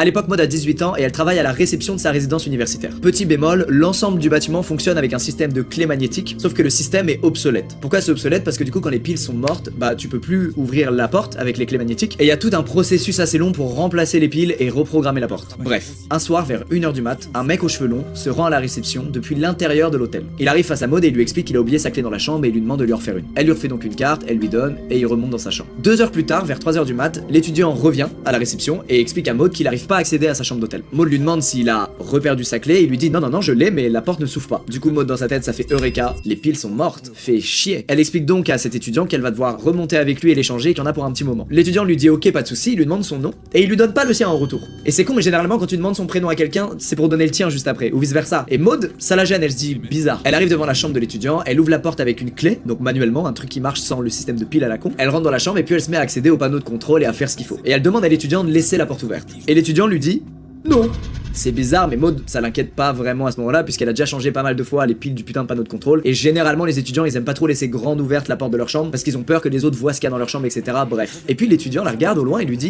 À l'époque, Maud a 18 ans et elle travaille à la réception de sa résidence universitaire. Petit bémol, l'ensemble du bâtiment fonctionne avec un système de clés magnétiques, sauf que le système est obsolète. Pourquoi c'est obsolète? Parce que du coup, quand les piles sont mortes, bah tu peux plus ouvrir la porte avec les clés magnétiques, et il y a tout un processus assez long pour remplacer les piles et reprogrammer la porte. Bref, un soir vers 1h du mat, un mec aux cheveux longs se rend à la réception depuis l'intérieur de l'hôtel. Il arrive face à Maud et il lui explique qu'il a oublié sa clé dans la chambre et il lui demande de lui en refaire une. Elle lui refait donc une carte, elle lui donne et il remonte dans sa chambre. 2 heures plus tard, vers 3h du mat, l'étudiant revient à la réception et explique à Maud qu'il n'arrive pas à accéder à sa chambre d'hôtel. Maud lui demande s'il a reperdu sa clé, il lui dit non je l'ai mais la porte ne s'ouvre pas. Du coup Maud dans sa tête ça fait Eureka, les piles sont mortes, fait chier. Elle explique donc à cet étudiant qu'elle va devoir remonter avec lui et l'échanger et qu'il y en a pour un petit moment. L'étudiant lui dit ok pas de soucis, il lui demande son nom et il lui donne pas le sien en retour. Et c'est con mais généralement quand tu demandes son prénom à quelqu'un c'est pour donner le tien juste après ou vice versa. Et Maud ça la gêne, elle se dit bizarre. Elle arrive devant la chambre de l'étudiant, elle ouvre la porte avec une clé, donc manuellement, un truc qui marche sans le système de pile à la con. Elle rentre dans la chambre et puis elle se met à accéder au panneau de contrôle et à faire ce qu'il faut. Et elle demande à l'étudiant de laisser la porte ouverte. Et l'étudiant lui dit non. C'est bizarre, mais Maud, ça l'inquiète pas vraiment à ce moment-là, puisqu'elle a déjà changé pas mal de fois les piles du putain de panneau de contrôle. Et généralement, les étudiants, ils aiment pas trop laisser grande ouverte la porte de leur chambre, parce qu'ils ont peur que les autres voient ce qu'il y a dans leur chambre, etc. Bref. Et puis l'étudiant la regarde au loin et lui dit